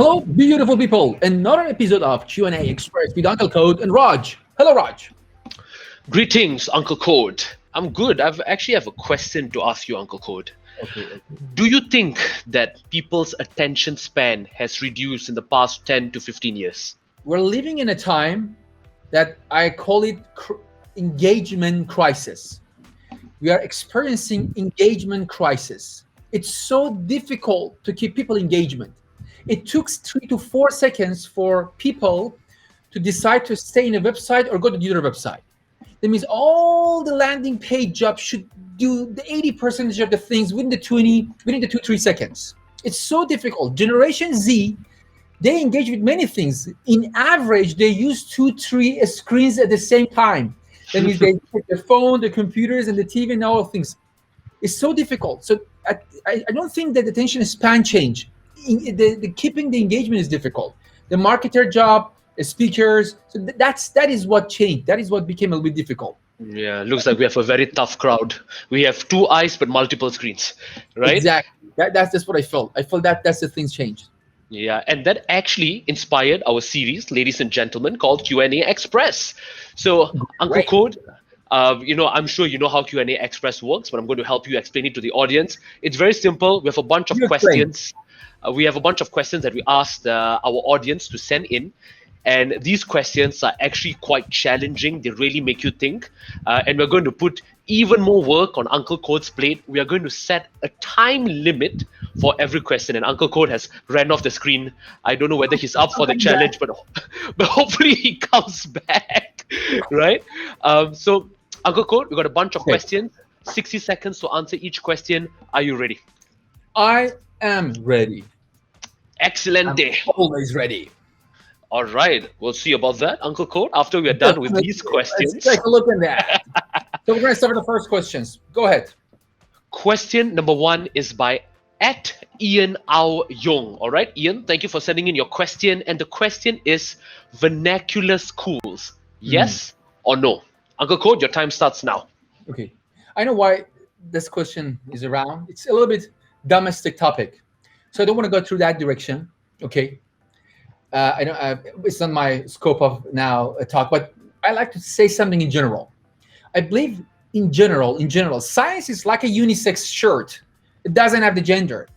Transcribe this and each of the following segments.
Hello, beautiful people. Another episode of Q&A Express with Uncle Code and Raj. Hello, Raj. Greetings, Uncle Code. I'm good. I've actually have a question to ask you, Uncle Code. Okay. Do you think that people's attention span has reduced in the past 10 to 15 years? We're living in a time that I call it engagement crisis. We are experiencing engagement crisis. It's so difficult to keep people engagement. It took 3 to 4 seconds for people to decide to stay in a website or go to the other website. That means all the landing page jobs should do the 80% of the things within the 2 3 seconds. It's so difficult. Generation Z, they engage with many things. In average, they use 2 3 screens at the same time. That means they take the phone, the computers, and the TV, and all things. It's so difficult. So I don't think that attention span change. The keeping the engagement is difficult. The marketer job, the speakers. So that is what changed. That is what became a little bit difficult. Yeah, looks like we have a very tough crowd. We have two eyes but multiple screens, right? Exactly. That's what I felt. I felt that's the things changed. Yeah, and that actually inspired our series, ladies and gentlemen, called Q&A Express. So, Uncle Great. Code, I'm sure you know how Q&A Express works, but I'm going to help you explain it to the audience. It's very simple. We have a bunch of You explain. questions. We have a bunch of questions that we asked our audience to send in. And these questions are actually quite challenging. They really make you think. And we're going to put even more work on Uncle Code's plate. We are going to set a time limit for every question. And Uncle Code has ran off the screen. I don't know whether he's up for the challenge, but hopefully he comes back, right? So, Uncle Code, we got a bunch of questions. 60 seconds to answer each question. Are you ready? I am ready. Excellent I'm day. always ready. All right, we'll see about that, Uncle Code, after we're done with these questions. Let's take a look at that. So we're going to start with the first questions. Go ahead. Question number 1 is by Ian Ao Yong. All right, Ian, thank you for sending in your question. And the question is vernacular schools. Yes or no? Uncle Code, your time starts now. Okay. I know why this question is around. It's a little bit domestic topic. So I don't want to go through that direction. Okay. I know it's not my scope of now a talk, but I like to say something in general. I believe in general, science is like a unisex shirt. It doesn't have the gender.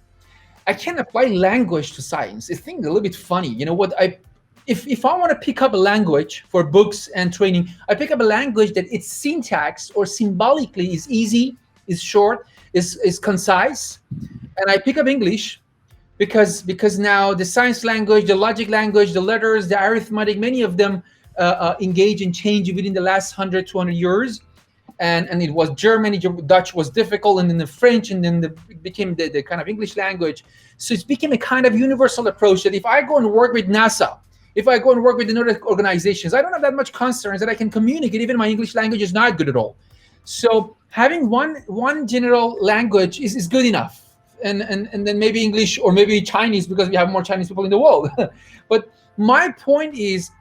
I can apply language to science. I think a little bit funny. You know what? If I want to pick up a language for books and training, I pick up a language that its syntax or symbolically is easy, is short, is concise, and I pick up English. Because now the science language, the logic language, the letters, the arithmetic, many of them engage and change within the last 100, 200 years. And it was Germany, Dutch was difficult, and then the French, and then it became the kind of English language. So it's become a kind of universal approach that if I go and work with NASA, if I go and work with another organizations, I don't have that much concerns that I can communicate. Even my English language is not good at all. So having one general language is good enough. And then maybe English or maybe Chinese, because we have more Chinese people in the world. But my point is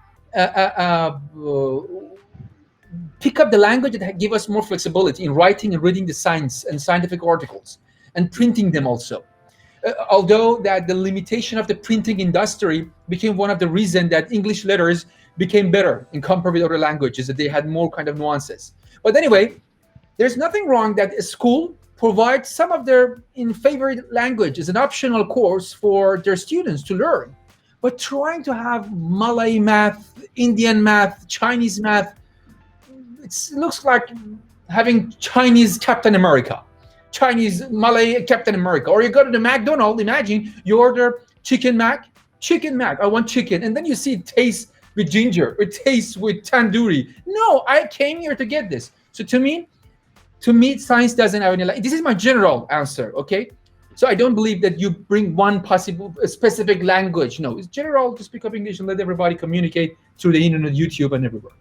pick up the language that give us more flexibility in writing and reading the science and scientific articles and printing them also. Although that the limitation of the printing industry became one of the reasons that English letters became better in compared with other languages, that they had more kind of nuances. But anyway, there's nothing wrong that a school provide some of their favorite language as an optional course for their students to learn. But trying to have Malay math, Indian math, Chinese math, it looks like having Chinese Captain America, Chinese Malay Captain America. Or you go to the McDonald's, imagine you order chicken mac, I want chicken. And then you see it tastes with ginger, it tastes with tandoori. No, I came here to get this. So to me, science doesn't have any. This is my general answer, okay? So I don't believe that you bring one possible specific language. No, it's general. Just pick up English and let everybody communicate through the internet, YouTube, and everywhere.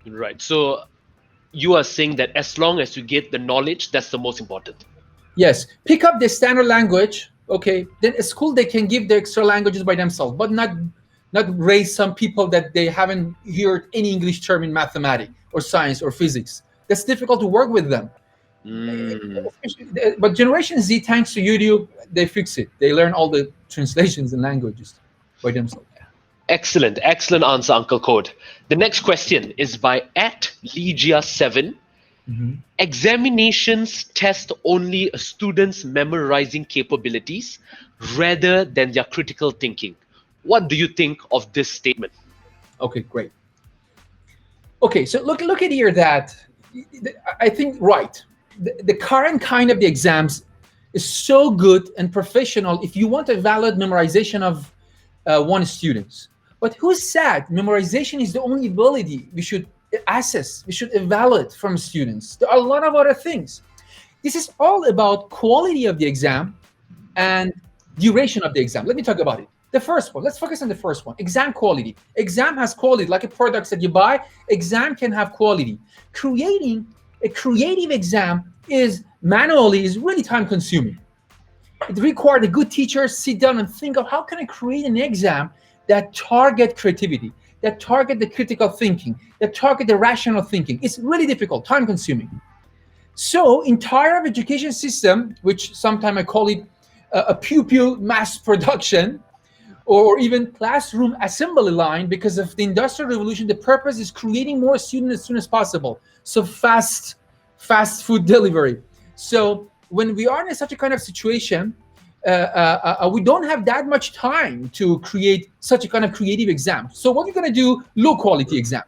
Right. So you are saying that as long as you get the knowledge, that's the most important. Yes, pick up the standard language. Okay, then a school they can give the extra languages by themselves, but not raise some people that they haven't heard any English term in mathematics or science or physics. That's difficult to work with them. But Generation Z, thanks to YouTube, they fix it. They learn all the translations and languages. by themselves. Excellent, excellent answer, Uncle Code. The next question is by @Legia7. Examinations test only a student's memorizing capabilities rather than their critical thinking. What do you think of this statement? Okay, great. Okay, so look at here that I think right. The current kind of the exams is so good and professional if you want a valid memorization of one student. But who said memorization is the only ability we should assess, we should evaluate from students? There are a lot of other things. This is all about quality of the exam and duration of the exam. Let me talk about it. The first one, let's focus on the first one, exam quality. Exam has quality, like a product that you buy, exam can have quality. Creating a creative exam is really time consuming. It requires a good teacher sit down and think of how can I create an exam that target creativity, that target the critical thinking, that target the rational thinking. It's really difficult, time consuming. So entire education system, which sometimes I call it a pupil mass production, or even classroom assembly line, because of the industrial revolution, the purpose is creating more students as soon as possible. So fast food delivery. So when we are in such a kind of situation, we don't have that much time to create such a kind of creative exam. So what we're going to do, low quality exam,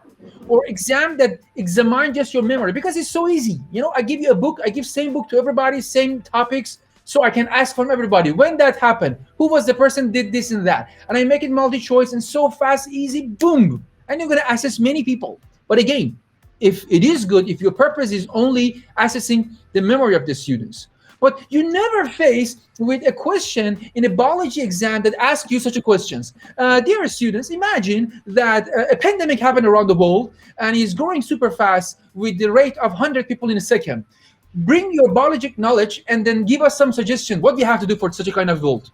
or exam that examine just your memory, because it's so easy. I give you a book, I give same book to everybody, same topics, so I can ask from everybody when that happened, who was the person did this and that, and I make it multi-choice and so fast, easy, boom, and you're going to assess many people. But again, if it is good, if your purpose is only assessing the memory of the students, but you never face with a question in a biology exam that asks you such a questions. Dear students, imagine that a pandemic happened around the world and is growing super fast with the rate of 100 people in a second. Bring your biologic knowledge and then give us some suggestion what we have to do for such a kind of world.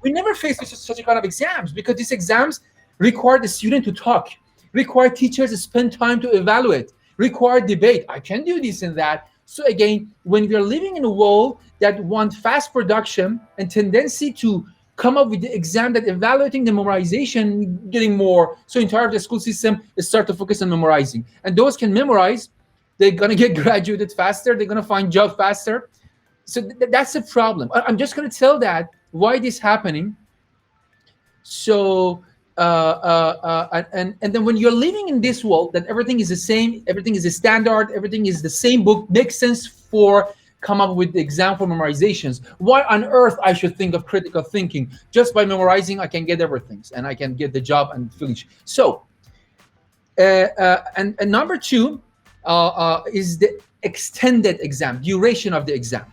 We never face such a kind of exams because these exams require the student to talk, require teachers to spend time to evaluate, require debate. I can do this and that. So again, when we are living in a world that want fast production and tendency to come up with the exam that evaluating the memorization getting more, so entire the school system is start to focus on memorizing. And those can memorize, they're gonna get graduated faster, they're gonna find job faster. So that's the problem. I'm just gonna tell that why this happening. So and then when you're living in this world that everything is the same, everything is a standard, everything is the same book, makes sense for come up with the exam for memorizations. Why on earth I should think of critical thinking? Just by memorizing I can get everything and I can get the job and finish. So and number two is the extended exam, duration of the exam.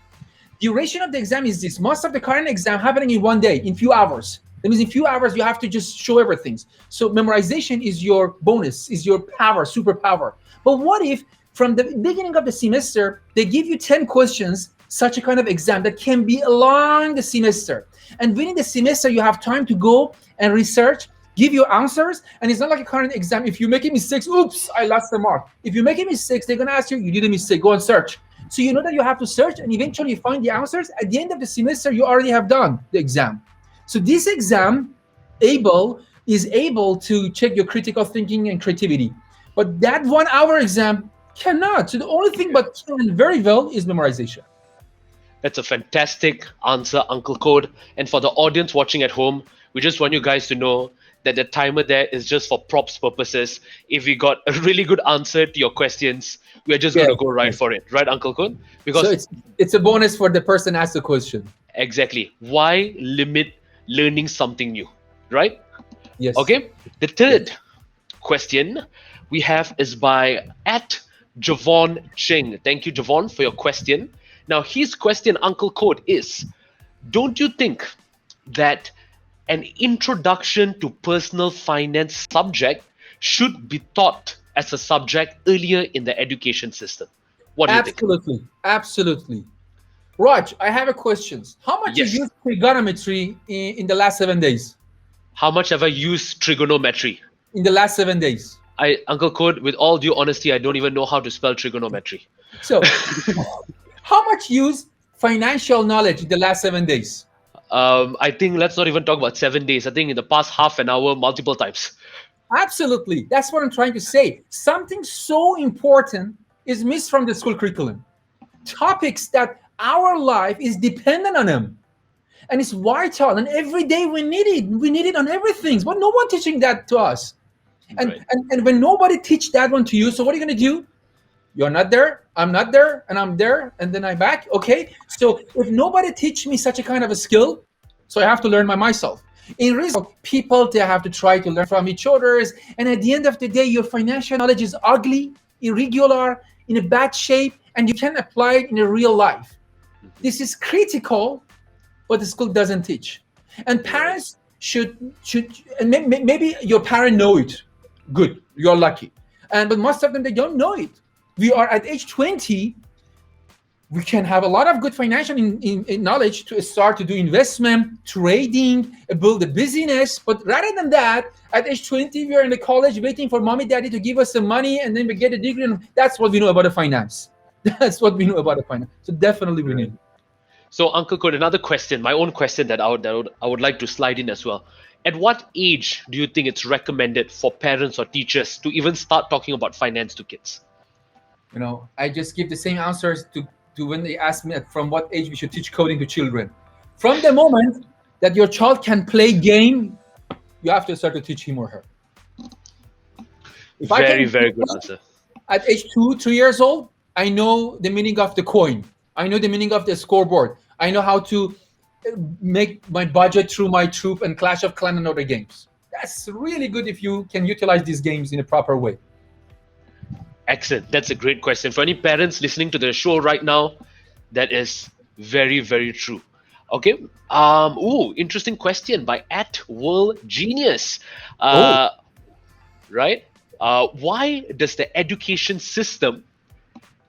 Duration of the exam is this: most of the current exam happening in one day, in few hours. That means in few hours you have to just show everything. So memorization is your bonus, is your power, superpower. But what if from the beginning of the semester they give you 10 questions, such a kind of exam that can be along the semester, and within the semester you have time to go and research, give your answers, and it's not like a current exam. If you make a mistake, oops, I lost the mark. If you make a mistake, they're gonna ask you, you did a mistake, go and search. So you know that you have to search and eventually you find the answers. At the end of the semester, you already have done the exam. So this exam is able to check your critical thinking and creativity. But that 1 hour exam cannot. So the only thing but can very well is memorization. That's a fantastic answer, Uncle Code. And for the audience watching at home, we just want you guys to know that the timer there is just for props purposes. If we got a really good answer to your questions, we're just going to go right for it. Right, Uncle Code? Because so it's a bonus for the person asked the question. Exactly. Why limit learning something new, right? Yes. Okay. The third question we have is by @Javon Cheng. Thank you, Javon, for your question. Now, his question, Uncle Code, is: don't you think that an introduction to personal finance subject should be taught as a subject earlier in the education system? What do you think? Absolutely. Absolutely. Raj, I have a question. How much Yes. you used trigonometry in the last 7 days? How much have I used trigonometry? In the last 7 days. Uncle Code, with all due honesty, I don't even know how to spell trigonometry. So, how much use financial knowledge in the last 7 days? I think let's not even talk about 7 days. I think in the past half an hour, multiple times. Absolutely. That's what I'm trying to say. Something so important is missed from the school curriculum. Topics that our life is dependent on them. And it's vital. And every day we need it. We need it on everything. But no one teaching that to us. And, Right. and when nobody teach that one to you, so what are you going to do? You're not there, I'm not there, and I'm there, and then I'm back. Okay. So if nobody teach me such a kind of a skill, so I have to learn by myself. In result, people they have to try to learn from each other's, and at the end of the day, your financial knowledge is ugly, irregular, in a bad shape, and you can apply it in a real life. This is critical, but the school doesn't teach. And Right. parents should and maybe your parent know it. Good, you're lucky. And but most of them they don't know it. We are at age 20, we can have a lot of good financial in knowledge to start to do investment, trading, build a business. But rather than that, at age 20, we are in the college waiting for mommy, daddy to give us some money, and then we get a degree. And that's what we know about the finance. That's what we know about the finance. So definitely we Right. need. So, Uncle Code, another question, my own question that I would like to slide in as well. At what age do you think it's recommended for parents or teachers to even start talking about finance to kids? I just give the same answers to when they ask me from what age we should teach coding to children. From the moment that your child can play game, you have to start to teach him or her. If I Very, can, very good answer. at age 2, 3 years old, I know the meaning of the coin. I know the meaning of the scoreboard. I know how to make my budget through my troop and Clash of Clans and other games. That's really good if you can utilize these games in a proper way. Excellent. That's a great question. For any parents listening to the show right now, that is very, very true. Okay. Interesting question by at World Genius. Oh, Uh, right? Why does the education system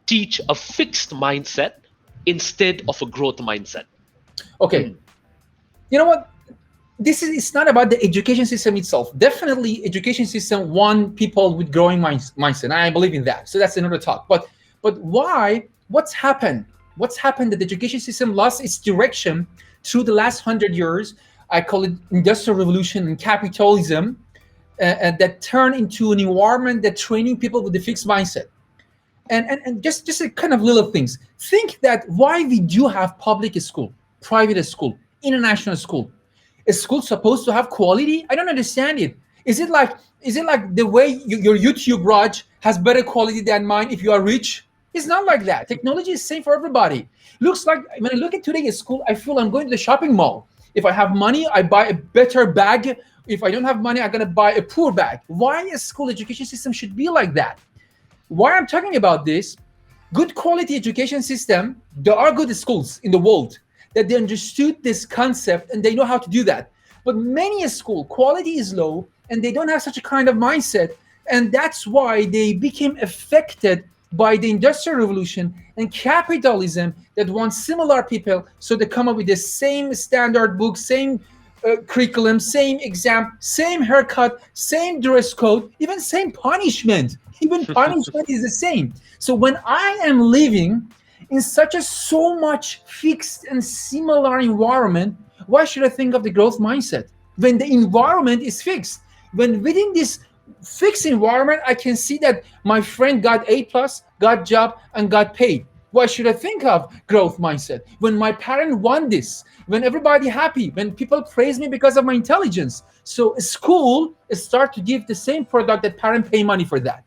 teach a fixed mindset instead of a growth mindset? okay. You know what? This is it's not about the education system itself. Definitely, education system want people with growing mindset. And I believe in that. So that's another talk. But why? What's happened? What's happened that the education system lost its direction through the last 100 years? I call it industrial revolution and capitalism, that turned into an environment that training people with a fixed mindset. And just a kind of little things. Think that why we do have public school, private school, international school. Is school supposed to have quality? I don't understand it. Is it like the way your YouTube Raj has better quality than mine if you are rich? It's not like that. Technology is same for everybody. Looks like when I look at today's school, I feel I'm going to the shopping mall. If I have money, I buy a better bag. If I don't have money, I'm gonna buy a poor bag. Why a school education system should be like that? Why I'm talking about this, good quality education system, there are good schools in the world that they understood this concept and they know how to do that. But many a school quality is low and they don't have such a kind of mindset, and that's why they became affected by the industrial revolution and capitalism that wants similar people, so they come up with the same standard book, same curriculum, same exam, same haircut, same dress code, even same punishment. Even punishment is the same. So when I am living in such a so much fixed and similar environment, why should I think of the growth mindset when the environment is fixed? When within this fixed environment, I can see that my friend got A plus, got job, and got paid. Why should I think of growth mindset? When my parent won this, when everybody happy, when people praise me because of my intelligence. So school start to give the same product that parent pay money for that.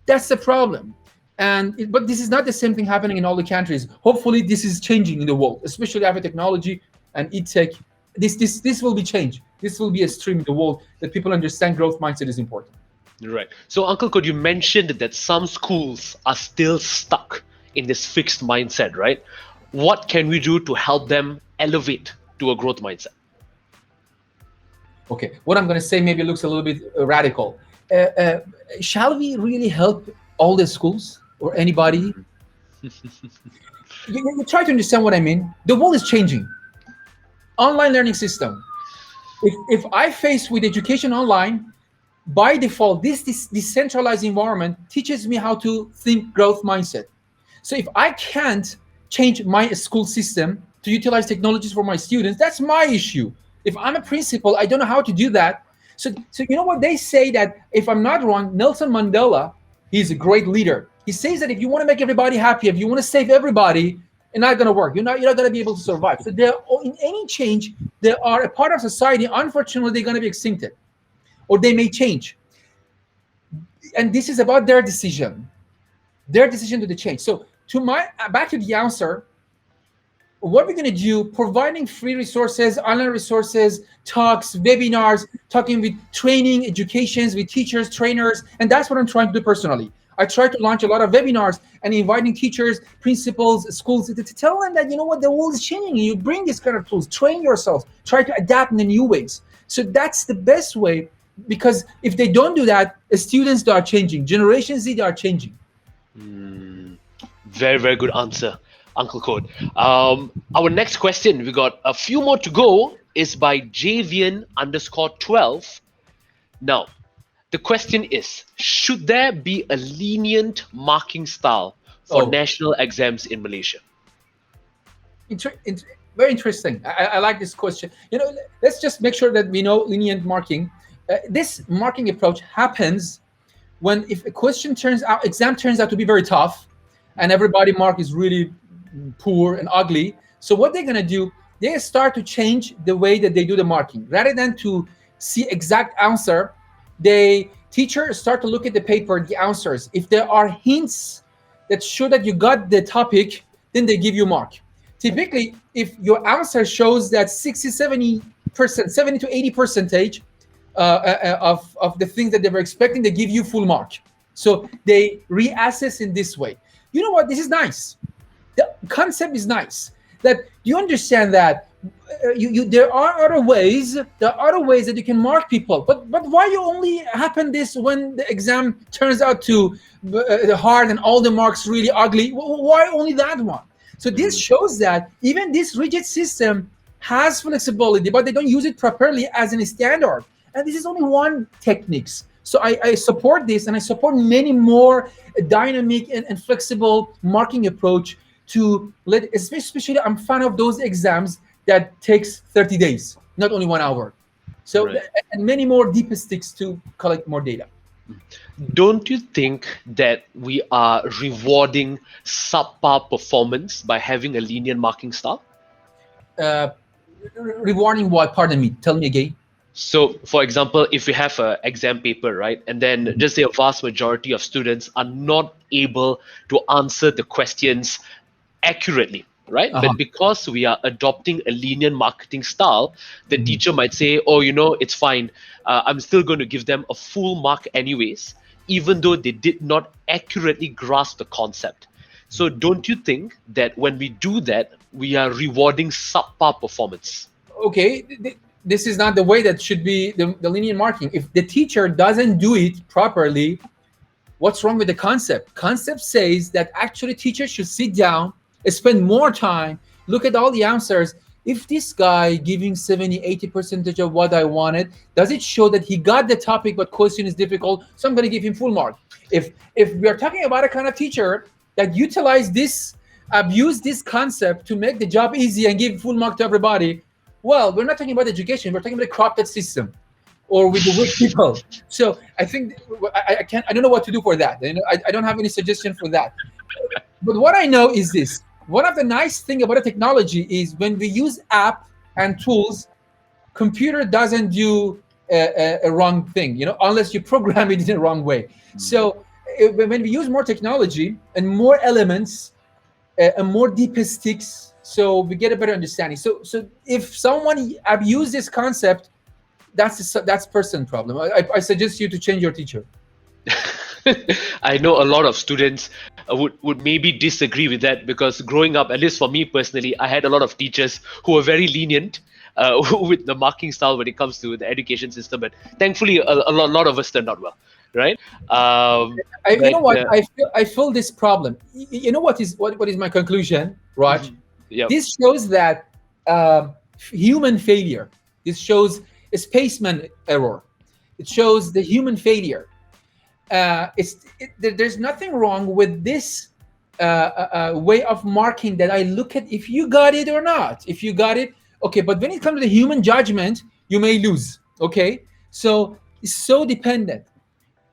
That's the problem. But this is not the same thing happening in all the countries. Hopefully, this is changing in the world, especially after technology and e-tech. This will be changed. This will be a stream in the world that people understand growth mindset is important. Right. So, Uncle, could you mentioned that some schools are still stuck in this fixed mindset, right? What can we do to help them elevate to a growth mindset? Okay, what I'm going to say maybe looks a little bit radical. Uh, uh, shall we really help all the schools or anybody? You try to understand what I mean. The world is changing. Online learning system. If I face with education online, by default, this decentralized environment teaches me how to think growth mindset. So if I can't change my school system to utilize technologies for my students, that's my issue. If I'm a principal, I don't know how to do that. So you know what they say, that if I'm not wrong, Nelson Mandela, he's a great leader. He says that if you want to make everybody happy, if you want to save everybody, it's not going to work. You're not going to be able to survive. So there, in any change, there are a part of society. Unfortunately, they're going to be extincted, or they may change. And this is about their decision to the change. So to my back to the answer, what we're going to do, providing free resources, online resources, talks, webinars, talking with training, educations, with teachers, trainers, and that's what I'm trying to do personally. I try to launch a lot of webinars and inviting teachers, principals, schools to tell them that, you know what, the world is changing. You bring this kind of tools, train yourselves, try to adapt in the new ways. So that's the best way, because if they don't do that, students, they are changing. Generation Z, they are changing. Very, very good answer, Uncle Code. Our next question, we got a few more to go, is by Javian_12. Now, the question is, should there be a lenient marking style for national exams in Malaysia? Very interesting. I like this question. Let's just make sure that we know lenient marking. This marking approach happens when, if a exam turns out to be very tough, and everybody mark is really poor and ugly. So what they're gonna do, they start to change the way that they do the marking. Rather than to see exact answer, teachers start to look at the paper, the answers. If there are hints that show that you got the topic, then they give you mark. Typically, if your answer shows that 70% to 80% of the things that they were expecting, they give you full mark. So they reassess in this way. You know what? This is nice. The concept is nice. That you understand that there are other ways. There are other ways that you can mark people. But why you only happen this when the exam turns out to hard and all the marks really ugly? Why only that one? So this shows that even this rigid system has flexibility, but they don't use it properly as a standard. And this is only one techniques. So I support this, and I support many more dynamic and flexible marking approach to especially I'm a fan of those exams that takes 30 days, not only 1 hour. So right. And many more deeper sticks to collect more data. Don't you think that we are rewarding subpar performance by having a lenient marking style? Rewarding what? Pardon me. Tell me again. So, for example, if we have an exam paper, right, and then just say a vast majority of students are not able to answer the questions accurately, right? But because we are adopting a lenient marketing style, the teacher might say, oh, it's fine. I'm still going to give them a full mark anyways, even though they did not accurately grasp the concept. So don't you think that when we do that, we are rewarding subpar performance? Okay. This is not the way that should be the lenient marking. If the teacher doesn't do it properly, what's wrong with the concept? Concept says that actually teachers should sit down, spend more time, look at all the answers. If this guy giving 70-80% of what I wanted, does it show that he got the topic but question is difficult? So I'm going to give him full mark. If we are talking about a kind of teacher that abuse this concept to make the job easy and give full mark to everybody, well, we're not talking about education. We're talking about a corrupted system, or with the weak people. So I think I don't know what to do for that. I don't have any suggestion for that. But what I know is this: one of the nice thing about the technology is when we use app and tools, computer doesn't do a wrong thing, unless you program it in the wrong way. So when we use more technology and more elements and more deeper sticks, so we get a better understanding. So if someone abuse this concept, that's person problem. I suggest you to change your teacher. I know a lot of students would maybe disagree with that, because growing up, at least for me personally, I had a lot of teachers who were very lenient with the marking style when it comes to the education system. But thankfully, a lot of us turned out well, right? You know what? I feel this problem. You know what is my conclusion, Raj? Mm-hmm. Yep. This shows that human failure. This shows a spaceman error. It shows the human failure. There's nothing wrong with this way of marking that I look at if you got it or not. If you got it, okay. But when it comes to the human judgment, you may lose. Okay, so it's so dependent.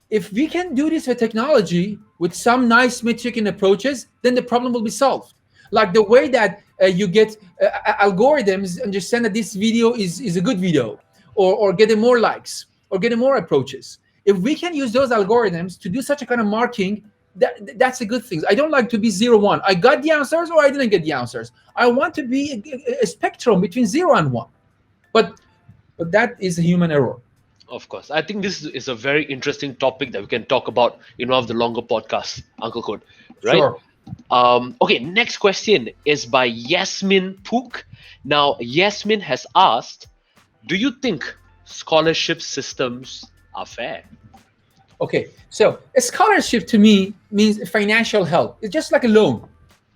If we can do this with technology with some nice metric and approaches, then the problem will be solved. Like the way that you get algorithms understand that this video is a good video, or getting more likes, or getting more approaches. If we can use those algorithms to do such a kind of marking, that's a good thing. I don't like to be 0 1. I got the answers or I didn't get the answers. I want to be a spectrum between 0 and 1. But that is a human error. Of course. I think this is a very interesting topic that we can talk about in one of the longer podcasts, Uncle Code. Right? Sure. Okay, next question is by Yasmin Pook. Now, Yasmin has asked, do you think scholarship systems are fair? Okay, so a scholarship to me means financial help. It's just like a loan.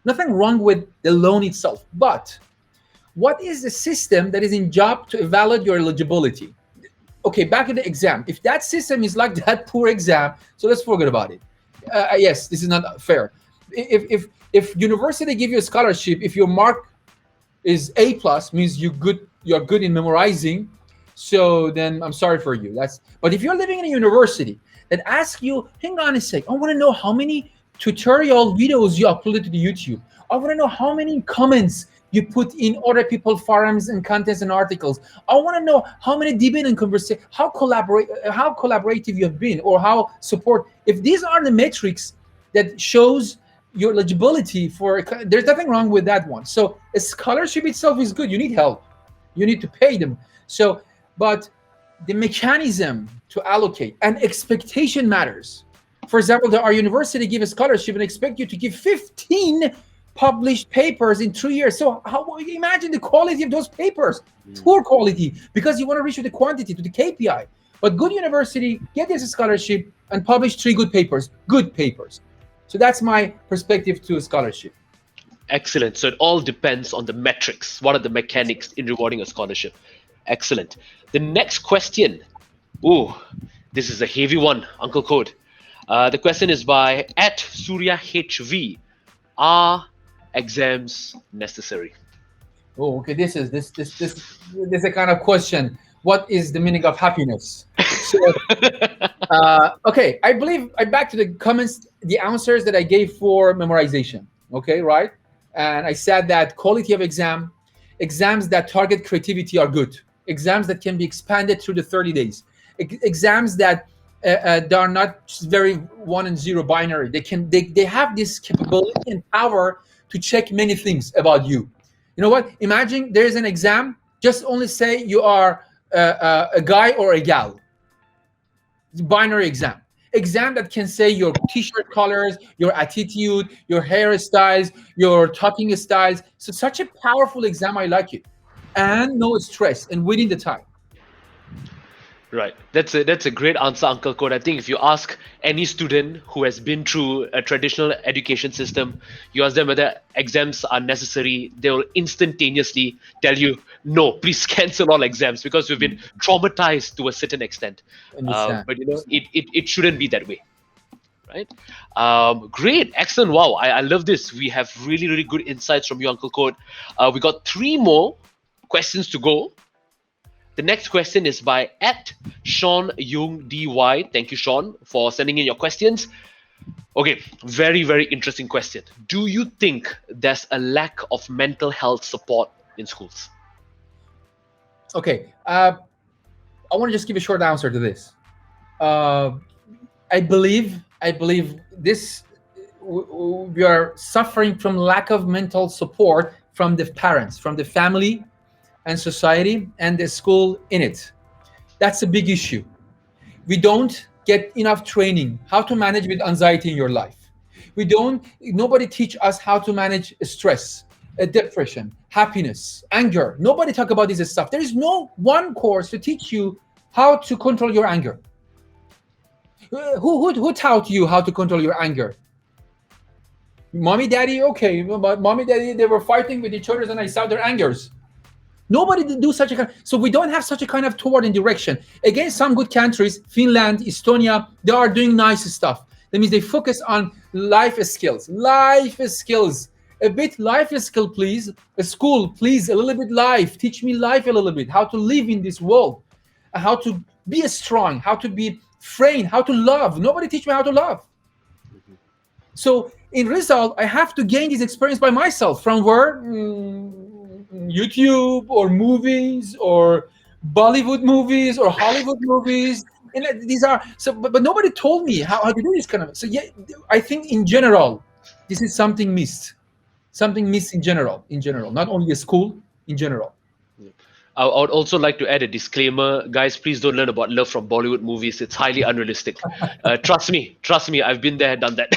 Nothing wrong with the loan itself. But what is the system that is in job to evaluate your eligibility? Okay, back to the exam. If that system is like that poor exam, so let's forget about it. Yes, this is not fair. If university give you a scholarship, if your mark is A plus, means you're good in memorizing, so then I'm sorry for you. But if you're living in a university that asks you, hang on a sec, I want to know how many tutorial videos you uploaded to the YouTube. I want to know how many comments you put in other people's forums and contents and articles. I want to know how many debate and conversation, how collaborative you have been, or how support. If these are the metrics that shows your eligibility for, there's nothing wrong with that one. So a scholarship itself is good. You need help. You need to pay them. So, but the mechanism to allocate and expectation matters. For example, our university give a scholarship and expect you to give 15 published papers in 3 years. So how imagine the quality of those papers? Poor quality, because you want to reach with the quantity, to the KPI. But good university get this scholarship and publish 3 good papers. Good papers. So that's my perspective to a scholarship. Excellent. So it all depends on the metrics. What are the mechanics in rewarding a scholarship? Excellent. The next question. Ooh, this is a heavy one, Uncle Code. The question is by @SuryaHV. Are exams necessary? Oh, okay. This is a kind of question. What is the meaning of happiness? So, okay, I believe I back to the comments, the answers that I gave for memorization. Okay, right? And I said that quality of exams that target creativity are good. Exams that can be expanded through the 30 days. Exams that they are not very 1 and 0 binary. They have this capability and power to check many things about you. You know what? Imagine there is an exam. Just only say you are a guy or a gal. Binary exam that can say your t-shirt colors, your attitude, your hairstyles, your talking styles. So such a powerful exam. I like it, and no stress and within the time. Right. That's a great answer, Uncle Code. I think if you ask any student who has been through a traditional education system, you ask them whether exams are necessary, they will instantaneously tell you, no, please cancel all exams, because we've been traumatized to a certain extent. But it shouldn't be that way. Right? Great. Excellent. Wow. I love this. We have really, really good insights from you, Uncle Code. We got 3 more questions to go. The next question is by @Sean Yung DY. Thank you, Sean, for sending in your questions. Okay, very, very interesting question. Do you think there's a lack of mental health support in schools? Okay, I want to just give a short answer to this. I believe this. We are suffering from lack of mental support from the parents, from the family, and society, and the school in it. That's a big issue. We don't get enough training how to manage with anxiety in your life. Nobody teach us how to manage stress, depression, happiness, anger. Nobody talk about this stuff. There is no one course to teach you how to control your anger. Who taught you how to control your anger? Mommy, daddy, okay, but mommy, daddy, they were fighting with each other and I saw their angers. Nobody did do such a kind. So we don't have such a kind of toward in direction. Again, some good countries, Finland, Estonia, they are doing nice stuff. That means they focus on life skills, life skills, a bit life skill, please. A school, please, a little bit life. Teach me life a little bit, how to live in this world, how to be strong, how to be framed, how to love. Nobody teach me how to love. So in result, I have to gain this experience by myself. From where? YouTube or movies or Bollywood movies or Hollywood movies. And these are so, but nobody told me how to do this kind of. So yeah, I think in general, this is something missed in general, not only a school, in general. I would also like to add a disclaimer, guys. Please don't learn about love from Bollywood movies. It's highly unrealistic. Trust me. I've been there, done that.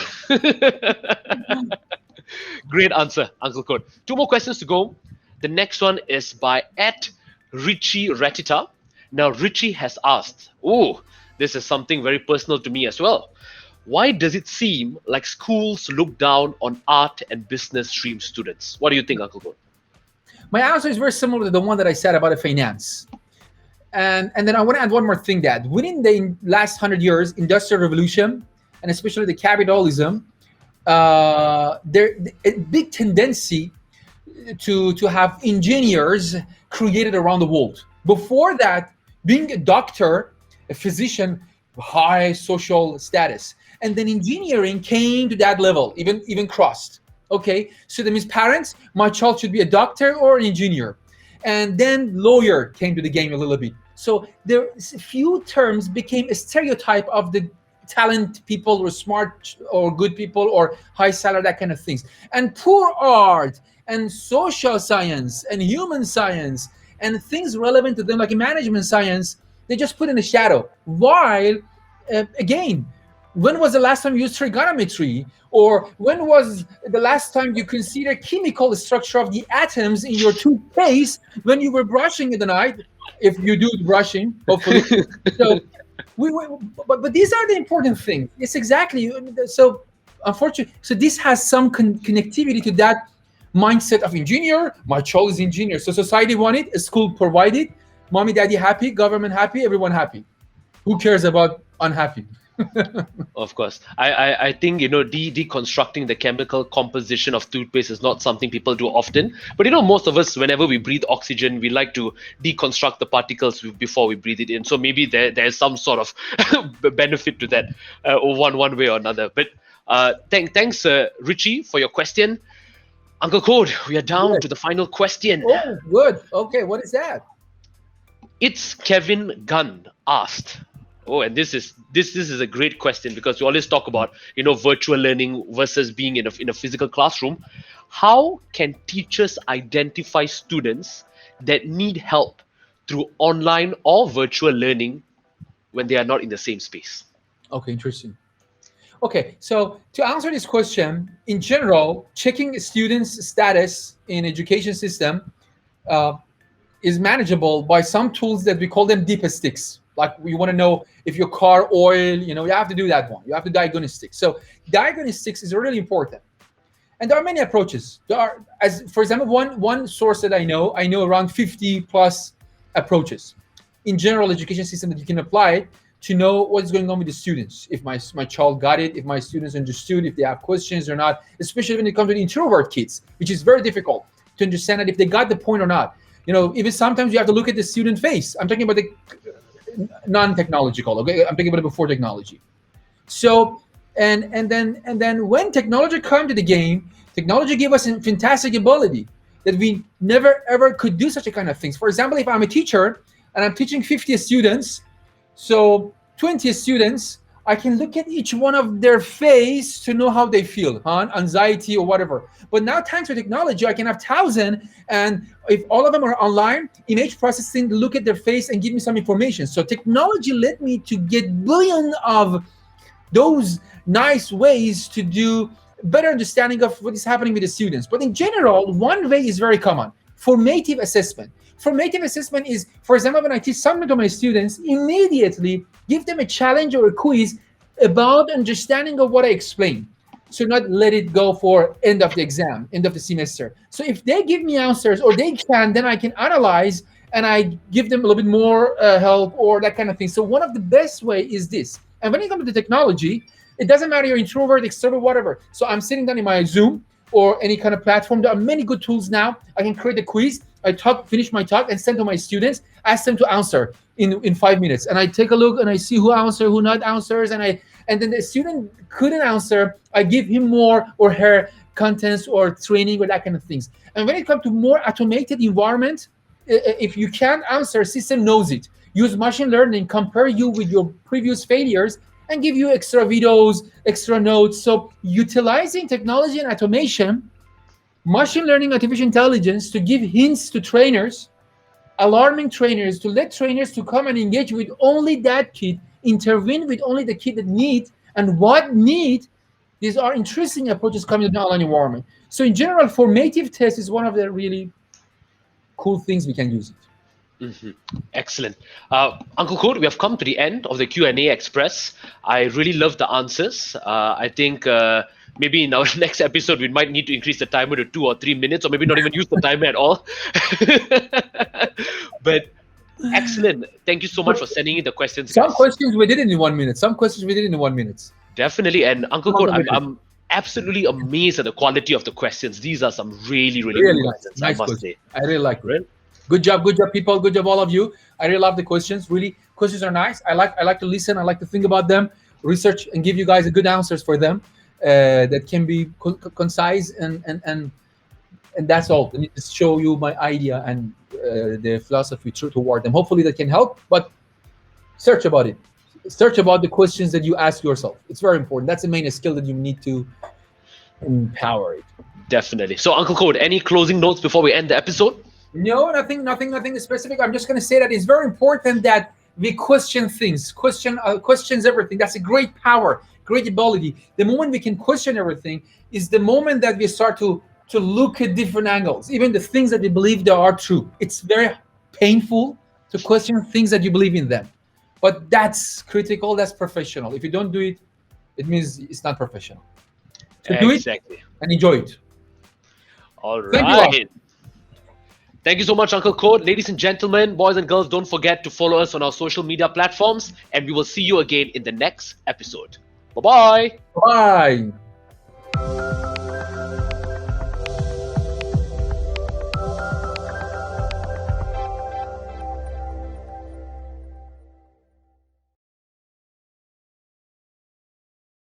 Great answer, Uncle Code. Two more questions to go. The next one is by Richie Ratita. Now, Richie has asked, oh, this is something very personal to me as well. Why does it seem like schools look down on art and business stream students? What do you think, Uncle Code? My answer is very similar to the one that I said about the finance. And then I want to add one more thing, that within the last 100 years, industrial revolution, and especially the capitalism, there a big tendency to have engineers created around the world. Before that, being a doctor, a physician, high social status, and then engineering came to that level, even crossed. Okay, so that means parents, my child should be a doctor or an engineer, and then lawyer came to the game a little bit. So there few terms became a stereotype of the talent people or smart or good people or high salary, that kind of things. And poor art and social science and human science and things relevant to them like management science, they just put in the shadow. While again, when was the last time you used trigonometry? Or when was the last time you considered chemical structure of the atoms in your toothpaste when you were brushing in the night? If you do brushing, hopefully. So, but these are the important things. It's exactly so. Unfortunately, so this has some connectivity to that mindset of engineer. My child is engineer, so society wanted, a school provided, mommy, daddy happy, government happy, everyone happy. Who cares about unhappy? Of course. I think, deconstructing the chemical composition of toothpaste is not something people do often. But, most of us, whenever we breathe oxygen, we like to deconstruct the particles before we breathe it in. So maybe there's some sort of benefit to that, one way or another. But thanks, Richie, for your question. Uncle Code, we are down Yes. to the final question. Oh, good. Okay, what is that? It's Kevin Gunn asked. Oh, and this is a great question, because we always talk about virtual learning versus being in a physical classroom. How can teachers identify students that need help through online or virtual learning when they are not in the same space? Okay, interesting. Okay, so to answer this question, in general, checking students' status in education system uh, is manageable by some tools that we call them deep sticks. Like we want to know if your car oil, you have to do that one. You have to diagnostics. So diagnostics is really important. And there are many approaches. There are, as for example, one source that I know around 50 plus approaches in general education system that you can apply to know what's going on with the students. If my child got it, if my students understood, if they have questions or not, especially when it comes to the introvert kids, which is very difficult to understand that if they got the point or not. Even sometimes you have to look at the student face. I'm talking about the non-technological. Okay, I'm talking about it before technology. So and then when technology came to the game, technology gave us a fantastic ability that we never ever could do such a kind of things. For example, if I'm a teacher and I'm teaching 50 students, so 20 students, I can look at each one of their face to know how they feel, anxiety or whatever. But now, thanks to technology, I can have 1,000, and if all of them are online, image processing, look at their face and give me some information. So technology led me to get billion of those nice ways to do better understanding of what is happening with the students. But in general, one way is very common: formative assessment. Formative assessment is, for example, when I teach something to my students, immediately give them a challenge or a quiz about understanding of what I explained. So not let it go for end of the exam, end of the semester. So if they give me answers or they can, then I can analyze and I give them a little bit more help or that kind of thing. So one of the best way is this. And when it comes to technology, It doesn't matter you're introvert, extrovert, whatever. So I'm sitting down in my Zoom or any kind of platform. There are many good tools now. I can create a quiz. I talk, finish my talk, and send to my students. Ask them to answer in 5 minutes, and I take a look and I see who answer, who not answers, and then the student couldn't answer. I give him more or her contents or training or that kind of things. And when it comes to more automated environment, if you can't answer, system knows it. Use machine learning, compare you with your previous failures, and give you extra videos, extra notes. So utilizing technology and automation, machine learning, artificial intelligence to give hints to trainers, alarming trainers, to let trainers to come and engage with only that kid, intervene with only the kid that need and what need. These are interesting approaches coming to the online environment. So in general, formative test is one of the really cool things we can use it. Excellent. Uncle Code, we have come to the end of the Q&A Express. I really love the answers. I think maybe in our next episode, we might need to increase the timer to 2 or 3 minutes, or maybe not even use the timer at all. But excellent. Thank you so much for sending in the questions. Some questions we did it in 1 minute. Some questions we did in 1 minute. Definitely. And Uncle Code, I'm absolutely amazed at the quality of the questions. These are some really good questions, nice I must question. say. I really like it. Good job, people. Good job, all of you. I really love the questions. Really, questions are nice. I like to listen. I like to think about them, research, and give you guys a good answers for them that can be concise and that's all. Let me just show you my idea and the philosophy toward them. Hopefully that can help. But search about it. Search about the questions that you ask yourself. It's very important. That's the main skill that you need to empower it. Definitely. So, Uncle Code, any closing notes before we end the episode? No, nothing specific. I'm just going to say that it's very important that we question things, questions everything. That's a great power, great ability. The moment we can question everything is the moment that we start to look at different angles, even the things that we believe they are true. It's very painful to question things that you believe in them, but that's critical. That's professional. If you don't do it, it means it's not professional. So do it and enjoy it. All right. Thank you so much, Uncle Code. Ladies and gentlemen, boys and girls, don't forget to follow us on our social media platforms, and we will see you again in the next episode. Bye-bye. Bye.